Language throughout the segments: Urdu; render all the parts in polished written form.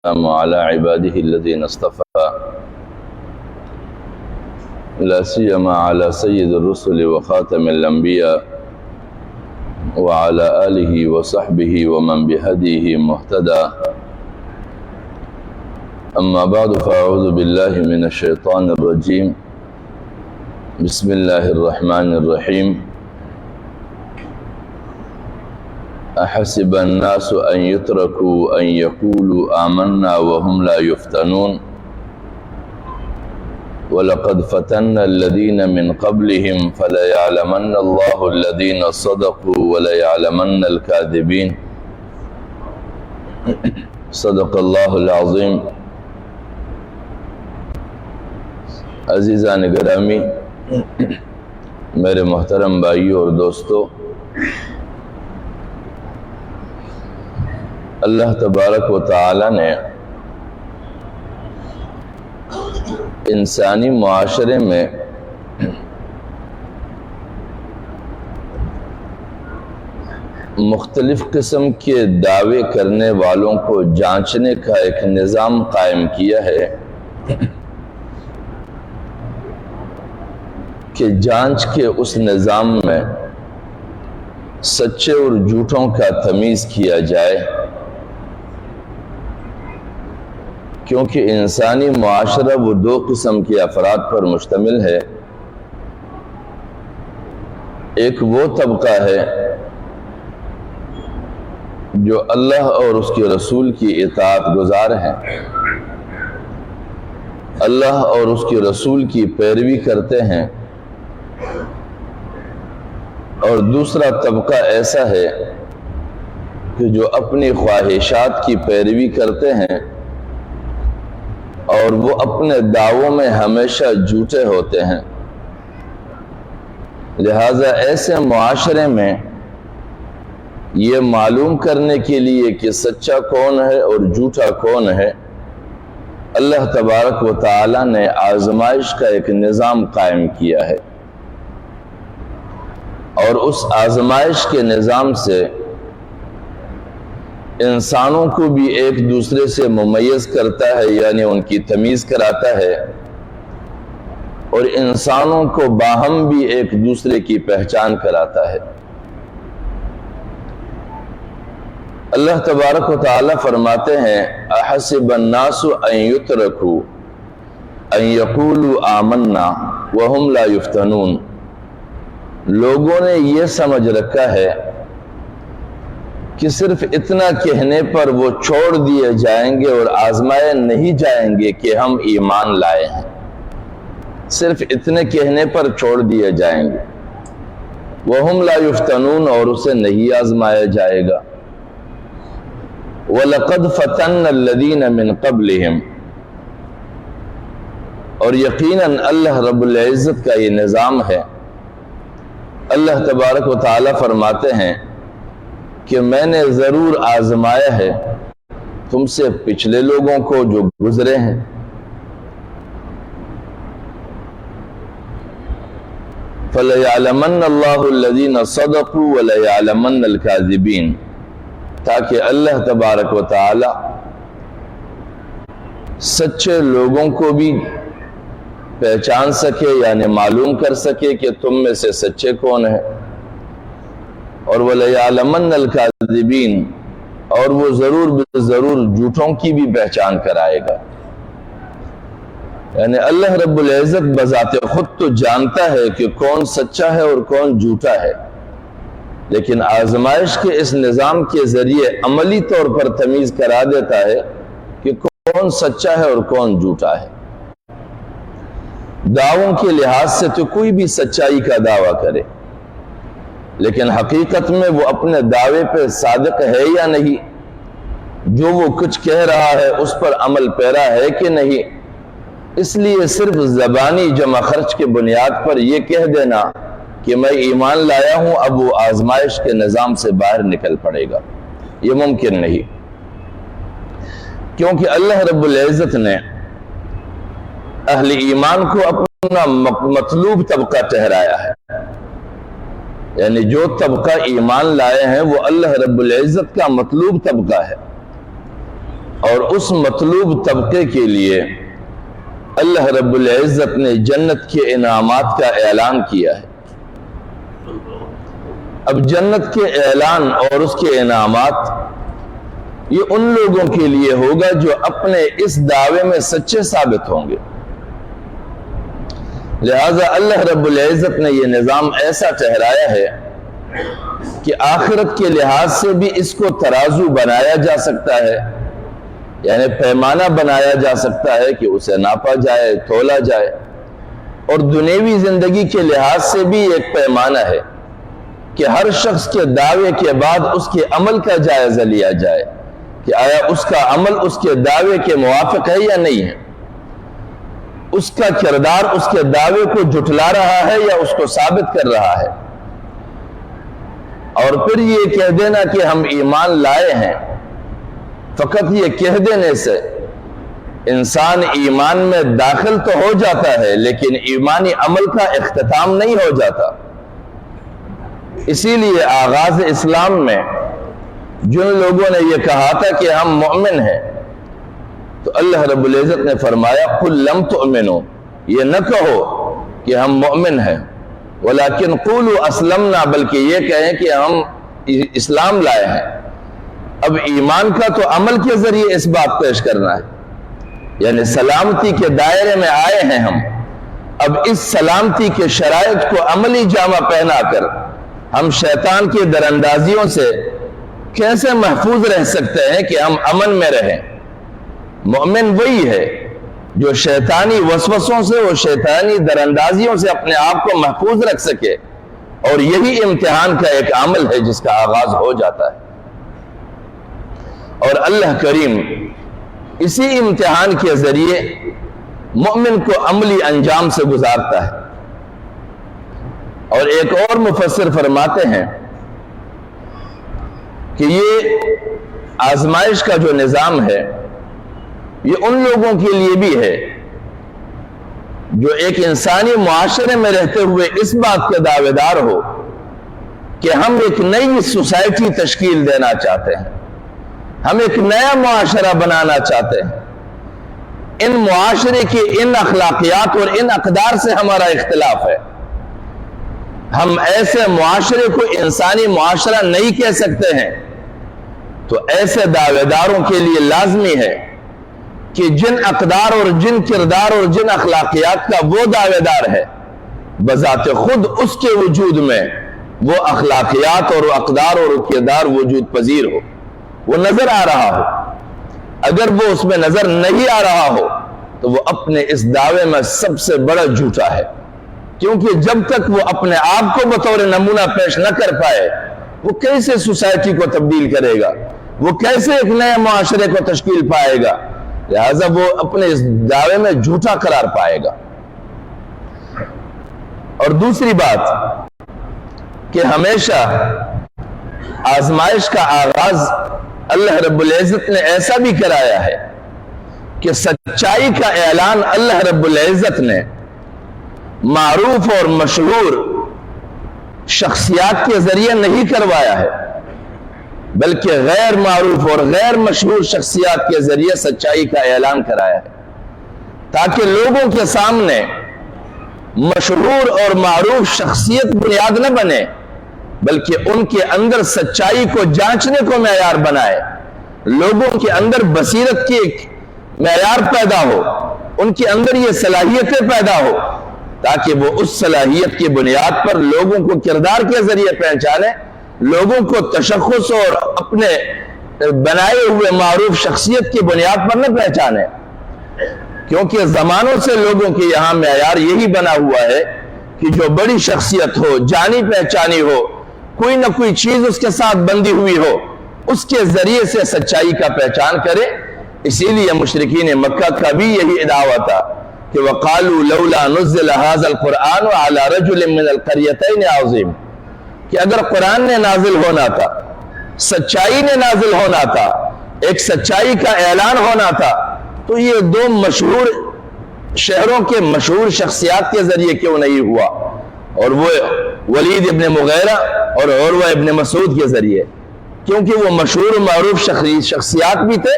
على عباده الذين اصطفى لا سيما على سيد الرسل وخاتم الأنبياء وعلى آله وصحبه ومن بهديه مهتدى. أما بعد فأعوذ بالله من الشيطان الرجيم. بسم الله الرحمن الرحيم. أحسب الناس أن يتركوا أن يقولوا آمنا وهم لا يفتنون ولقد فتنا الذين من قبلهم فليعلمن الله الذين صدقوا وليعلمن الكاذبين. صدق اللہ العظیم. عزیزان گرامی، میرے محترم بھائیوں اور دوستو، اللہ تبارک و تعالی نے انسانی معاشرے میں مختلف قسم کے دعوے کرنے والوں کو جانچنے کا ایک نظام قائم کیا ہے کہ جانچ کے اس نظام میں سچے اور جھوٹوں کا تمیز کیا جائے، کیونکہ انسانی معاشرہ وہ دو قسم کے افراد پر مشتمل ہے. ایک وہ طبقہ ہے جو اللہ اور اس کے رسول کی اطاعت گزار ہیں، اللہ اور اس کے رسول کی پیروی کرتے ہیں، اور دوسرا طبقہ ایسا ہے کہ جو اپنی خواہشات کی پیروی کرتے ہیں اور وہ اپنے دعووں میں ہمیشہ جھوٹے ہوتے ہیں. لہذا ایسے معاشرے میں یہ معلوم کرنے کے لیے کہ سچا کون ہے اور جھوٹا کون ہے، اللہ تبارک و تعالی نے آزمائش کا ایک نظام قائم کیا ہے، اور اس آزمائش کے نظام سے انسانوں کو بھی ایک دوسرے سے ممیز کرتا ہے، یعنی ان کی تمیز کراتا ہے، اور انسانوں کو باہم بھی ایک دوسرے کی پہچان کراتا ہے. اللہ تبارک و تعالی فرماتے ہیں احسب الناس ان یترکوا ان یقولوا آمنا وهم لا یفتنون. لوگوں نے یہ سمجھ رکھا ہے کہ صرف اتنا کہنے پر وہ چھوڑ دیے جائیں گے اور آزمائے نہیں جائیں گے کہ ہم ایمان لائے ہیں. صرف اتنے کہنے پر چھوڑ دیے جائیں گے. وَهُمْ لَا يُفْتَنُونَ، اور اسے نہیں آزمایا جائے گا. وَلَقَدْ فَتَنَّ الَّذِينَ مِن قَبْلِهِمْ، اور یقیناً اللہ رب العزت کا یہ نظام ہے. اللہ تبارک و تعالی فرماتے ہیں کہ میں نے ضرور آزمایا ہے تم سے پچھلے لوگوں کو جو گزرے ہیں. فَلَيَعْلَمَنَّ اللَّهُ الَّذِينَ صَدَقُوا وَلَيَعْلَمَنَّ الْكَاذِبِينَ، تاکہ اللہ تبارک و تعالی سچے لوگوں کو بھی پہچان سکے، یعنی معلوم کر سکے کہ تم میں سے سچے کون ہیں، اور وَلَيَعْلَمَنَّ الْكَاذِبِينَ، اور وہ ضرور جھوٹوں کی بھی پہچان کرائے گا. یعنی اللہ رب العزت بذات خود تو جانتا ہے کہ کون سچا ہے اور کون جھوٹا ہے، لیکن آزمائش کے اس نظام کے ذریعے عملی طور پر تمیز کرا دیتا ہے کہ کون سچا ہے اور کون جھوٹا ہے. دعووں کے لحاظ سے تو کوئی بھی سچائی کا دعویٰ کرے، لیکن حقیقت میں وہ اپنے دعوے پہ صادق ہے یا نہیں، جو وہ کچھ کہہ رہا ہے اس پر عمل پیرا ہے کہ نہیں. اس لیے صرف زبانی جمع خرچ کے بنیاد پر یہ کہہ دینا کہ میں ایمان لایا ہوں اب وہ آزمائش کے نظام سے باہر نکل پڑے گا، یہ ممکن نہیں. کیونکہ اللہ رب العزت نے اہل ایمان کو اپنا مطلوب طبقہ ٹھہرایا ہے. یعنی جو طبقہ ایمان لائے ہیں وہ اللہ رب العزت کا مطلوب طبقہ ہے. اور اس مطلوب طبقے کے لیے اللہ رب العزت نے جنت کے انعامات کا اعلان کیا ہے۔ اب جنت کے اعلان اور اس کے انعامات یہ ان لوگوں کے لیے ہوگا جو اپنے اس دعوے میں سچے ثابت ہوں گے۔ لہذا اللہ رب العزت نے یہ نظام ایسا ٹھہرایا ہے کہ آخرت کے لحاظ سے بھی اس کو ترازو بنایا جا سکتا ہے، یعنی پیمانہ بنایا جا سکتا ہے کہ اسے ناپا جائے، تولا جائے، اور دنیوی زندگی کے لحاظ سے بھی ایک پیمانہ ہے کہ ہر شخص کے دعوے کے بعد اس کے عمل کا جائزہ لیا جائے کہ آیا اس کا عمل اس کے دعوے کے موافق ہے یا نہیں ہے، اس کا کردار اس کے دعوے کو جھٹلا رہا ہے یا اس کو ثابت کر رہا ہے۔ اور پھر یہ کہہ دینا کہ ہم ایمان لائے ہیں، فقط یہ کہہ دینے سے انسان ایمان میں داخل تو ہو جاتا ہے لیکن ایمانی عمل کا اختتام نہیں ہو جاتا۔ اسی لیے آغاز اسلام میں جن لوگوں نے یہ کہا تھا کہ ہم مومن ہیں تو اللہ رب العزت نے فرمایا قُل لَمْ تُؤْمِنُوا، یہ نہ کہو کہ ہم مومن ہیں، وَلَكِنْ قُولُوا أَسْلَمْنَا، بلکہ یہ کہیں کہ ہم اسلام لائے ہیں۔ اب ایمان کا تو عمل کے ذریعے اس بات پیش کرنا ہے، یعنی سلامتی کے دائرے میں آئے ہیں ہم، اب اس سلامتی کے شرائط کو عملی جامہ پہنا کر ہم شیطان کی دراندازیوں سے کیسے محفوظ رہ سکتے ہیں کہ ہم امن میں رہیں۔ مومن وہی ہے جو شیطانی وسوسوں سے اور شیطانی دراندازیوں سے اپنے آپ کو محفوظ رکھ سکے، اور یہی امتحان کا ایک عمل ہے جس کا آغاز ہو جاتا ہے، اور اللہ کریم اسی امتحان کے ذریعے مومن کو عملی انجام سے گزارتا ہے۔ اور ایک اور مفسر فرماتے ہیں کہ یہ آزمائش کا جو نظام ہے یہ ان لوگوں کے لیے بھی ہے جو ایک انسانی معاشرے میں رہتے ہوئے اس بات کے دعوے دار ہو کہ ہم ایک نئی سوسائٹی تشکیل دینا چاہتے ہیں، ہم ایک نیا معاشرہ بنانا چاہتے ہیں، ان معاشرے کی ان اخلاقیات اور ان اقدار سے ہمارا اختلاف ہے، ہم ایسے معاشرے کو انسانی معاشرہ نہیں کہہ سکتے ہیں۔ تو ایسے دعوے داروں کے لیے لازمی ہے کہ جن اقدار اور جن کردار اور جن اخلاقیات کا وہ دعوے دار ہے، بذات خود اس کے وجود میں وہ اخلاقیات اور اقدار اور کردار وجود پذیر ہو، وہ نظر آ رہا ہو۔ اگر وہ اس میں نظر نہیں آ رہا ہو تو وہ اپنے اس دعوے میں سب سے بڑا جھوٹا ہے، کیونکہ جب تک وہ اپنے آپ کو بطور نمونہ پیش نہ کر پائے وہ کیسے سوسائٹی کو تبدیل کرے گا، وہ کیسے ایک نئے معاشرے کو تشکیل پائے گا، لہذا وہ اپنے اس دعوے میں جھوٹا قرار پائے گا۔ اور دوسری بات کہ ہمیشہ آزمائش کا آغاز اللہ رب العزت نے ایسا بھی کرایا ہے کہ سچائی کا اعلان اللہ رب العزت نے معروف اور مشہور شخصیات کے ذریعے نہیں کروایا ہے، بلکہ غیر معروف اور غیر مشہور شخصیات کے ذریعے سچائی کا اعلان کرایا ہے، تاکہ لوگوں کے سامنے مشہور اور معروف شخصیت بنیاد نہ بنے، بلکہ ان کے اندر سچائی کو جانچنے کو معیار بنائے، لوگوں کے اندر بصیرت کی ایک معیار پیدا ہو، ان کے اندر یہ صلاحیتیں پیدا ہو، تاکہ وہ اس صلاحیت کی بنیاد پر لوگوں کو کردار کے ذریعے پہچانے، لوگوں کو تشخص اور اپنے بنائے ہوئے معروف شخصیت کی بنیاد پر نہ پہچانے، کیونکہ زمانوں سے لوگوں کے یہاں معیار یہی بنا ہوا ہے کہ جو بڑی شخصیت ہو، جانی پہچانی ہو، کوئی نہ کوئی چیز اس کے ساتھ بندی ہوئی ہو، اس کے ذریعے سے سچائی کا پہچان کرے۔ اسی لیے مشرکین مکہ کا بھی یہی دعویٰ تھا کہ وَقَالُوا لَوْلَا نُزِّلَ هَذَا الْقُرْآنُ عَلَى رَجُلٍ مِّنَ الْقَرْيَتَيْنِ عَظِيمٍ، کہ اگر قرآن نے نازل ہونا تھا، سچائی نے نازل ہونا تھا، ایک سچائی کا اعلان ہونا تھا، تو یہ دو مشہور شہروں کے مشہور شخصیات کے ذریعے کیوں نہیں ہوا، اور وہ ولید ابن مغیرہ اور عروہ ابن مسعود کے ذریعے، کیونکہ وہ مشہور و معروف شخصیات بھی تھے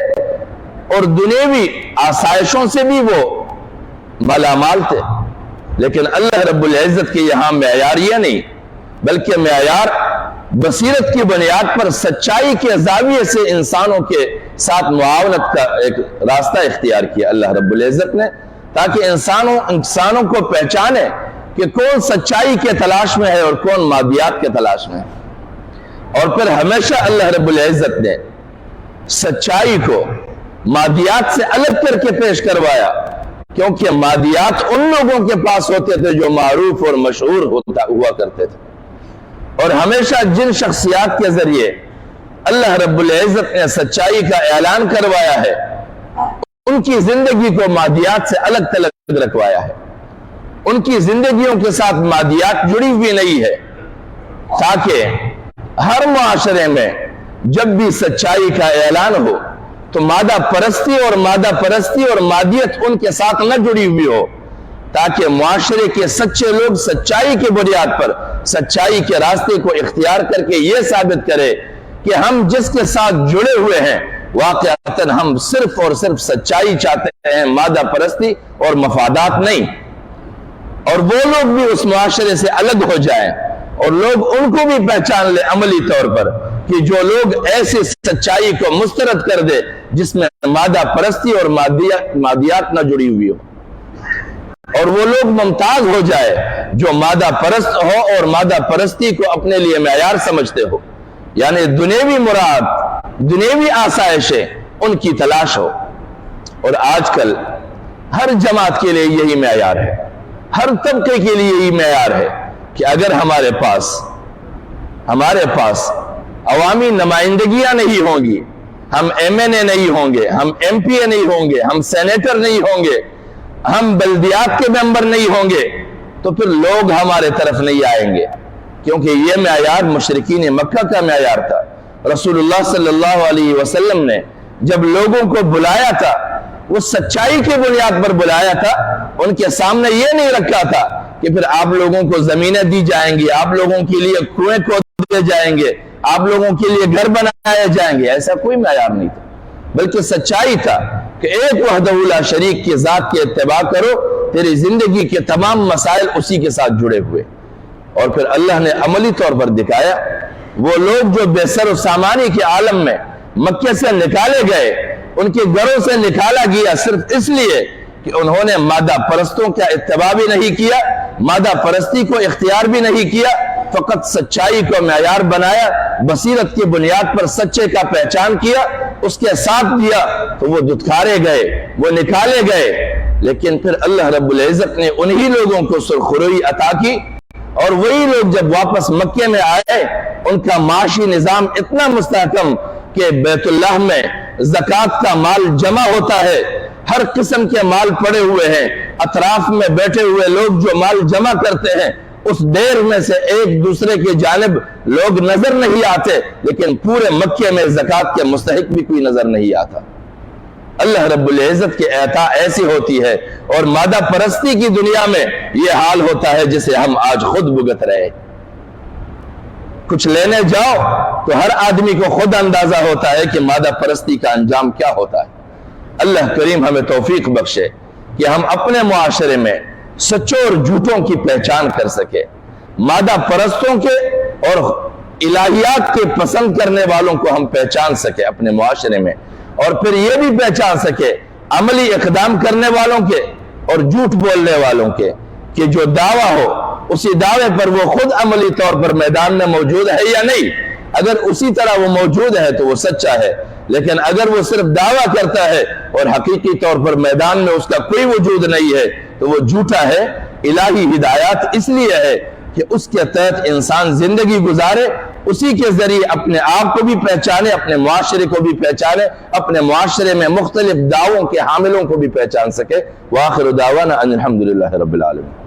اور دنیوی آسائشوں سے بھی وہ مالامال تھے. لیکن اللہ رب العزت کے یہاں معیار یہ نہیں، بلکہ معیار بصیرت کی بنیاد پر سچائی کے زاویے سے انسانوں کے ساتھ معاونت کا ایک راستہ اختیار کیا اللہ رب العزت نے، تاکہ انسانوں کو پہچانے کہ کون سچائی کے تلاش میں ہے اور کون مادیات کے تلاش میں ہے. اور پھر ہمیشہ اللہ رب العزت نے سچائی کو مادیات سے الگ کر کے پیش کروایا، کیونکہ مادیات ان لوگوں کے پاس ہوتے تھے جو معروف اور مشہور ہوا کرتے تھے. اور ہمیشہ جن شخصیات کے ذریعے اللہ رب العزت نے سچائی کا اعلان کروایا ہے، ان کی زندگی کو مادیات سے الگ تلگ رکھوایا ہے. ان کی زندگیوں کے ساتھ مادیات جڑی ہوئی نہیں ہے، تاکہ ہر معاشرے میں جب بھی سچائی کا اعلان ہو تو مادہ پرستی اور مادیت ان کے ساتھ نہ جڑی ہوئی ہو، تاکہ معاشرے کے سچے لوگ سچائی کی بنیاد پر سچائی کے راستے کو اختیار کر کے یہ ثابت کرے کہ ہم جس کے ساتھ جڑے ہوئے ہیں واقعتاً ہم صرف اور صرف سچائی چاہتے ہیں، مادہ پرستی اور مفادات نہیں. اور وہ لوگ بھی اس معاشرے سے الگ ہو جائیں اور لوگ ان کو بھی پہچان لے عملی طور پر کہ جو لوگ ایسی سچائی کو مسترد کر دے جس میں مادہ پرستی اور مادیات نہ جڑی ہوئی ہو، اور وہ لوگ ممتاز ہو جائے جو مادہ پرست ہو اور مادہ پرستی کو اپنے لیے معیار سمجھتے ہو، یعنی دنیوی مراد، دنیوی آسائشیں ان کی تلاش ہو. اور آج کل ہر جماعت کے لیے یہی معیار ہے، ہر طبقے کے لیے یہی معیار ہے کہ اگر ہمارے پاس عوامی نمائندگیاں نہیں ہوں گی، ہم ایم این اے نہیں ہوں گے، ہم ایم پی اے نہیں ہوں گے، ہم سینیٹر نہیں ہوں گے، ہم بلدیات کے ممبر نہیں ہوں گے، تو پھر لوگ ہمارے طرف نہیں آئیں گے. کیونکہ یہ معیار مشرکین مکہ کا معیار تھا. رسول اللہ صلی اللہ علیہ وسلم نے جب لوگوں کو بلایا تھا وہ سچائی کی بنیاد پر بلایا تھا. ان کے سامنے یہ نہیں رکھا تھا کہ پھر آپ لوگوں کو زمینیں دی جائیں گی، آپ لوگوں کے لیے کنویں کھود دیے جائیں گے، آپ لوگوں کے لیے گھر بنائے جائیں گے. ایسا کوئی معیار نہیں تھا، بلکہ سچائی تھا کہ ایک وحدہ لا شریک کی ذات کے اتباع کرو، تیری زندگی کے تمام مسائل اسی کے ساتھ جڑے ہوئے. اور پھر اللہ نے عملی طور پر دکھایا. وہ لوگ جو بے سر و سامانی کے عالم میں مکے سے نکالے گئے، ان کے گھروں سے نکالا گیا صرف اس لیے کہ انہوں نے مادہ پرستوں کا اتباع بھی نہیں کیا، مادہ پرستی کو اختیار بھی نہیں کیا، فقط سچائی کو معیار بنایا، بصیرت کی بنیاد پر سچے کا پہچان کیا، اس کے ساتھ دیا، تو وہ دھتکارے گئے، وہ نکالے گئے. لیکن پھر اللہ رب العزت نے انہی لوگوں کو سرخروئی عطا کی، اور وہی لوگ جب واپس مکے میں آئے ان کا معاشی نظام اتنا مستحکم کہ بیت اللہ میں زکوٰۃ کا مال جمع ہوتا ہے، ہر قسم کے مال پڑے ہوئے ہیں، اطراف میں بیٹھے ہوئے لوگ جو مال جمع کرتے ہیں اس ڈھیر میں سے ایک دوسرے کی جانب لوگ نظر نہیں آتے، لیکن پورے مکے میں زکوٰۃ کے مستحق بھی کوئی نظر نہیں آتا. اللہ رب العزت کی عطا ایسی ہوتی ہے، اور مادہ پرستی کی دنیا میں یہ حال ہوتا ہے جسے ہم آج خود بھگت رہے. کچھ لینے جاؤ تو ہر آدمی کو خود اندازہ ہوتا ہے کہ مادہ پرستی کا انجام کیا ہوتا ہے. اللہ کریم ہمیں توفیق بخشے کہ ہم اپنے معاشرے میں سچوں اور جھوٹوں کی پہچان کر سکے، مادہ پرستوں کے اور الہیات کے پسند کرنے والوں کو ہم پہچان سکے اپنے معاشرے میں، اور پھر یہ بھی پہچان سکے عملی اقدام کرنے والوں کے اور جھوٹ بولنے والوں کے، کہ جو دعویٰ ہو اسی دعوے پر وہ خود عملی طور پر میدان میں موجود ہے یا نہیں. اگر اسی طرح وہ موجود ہے تو وہ سچا ہے، لیکن اگر وہ صرف دعویٰ کرتا ہے اور حقیقی طور پر میدان میں اس کا کوئی وجود نہیں ہے تو وہ جھوٹا ہے. الہی ہدایات اس لیے ہے کہ اس کے تحت انسان زندگی گزارے، اسی کے ذریعے اپنے آپ کو بھی پہچانے، اپنے معاشرے کو بھی پہچانے، اپنے معاشرے میں مختلف دعووں کے حاملوں کو بھی پہچان سکے. وآخر دعوانا ان الحمدللہ رب العالمین.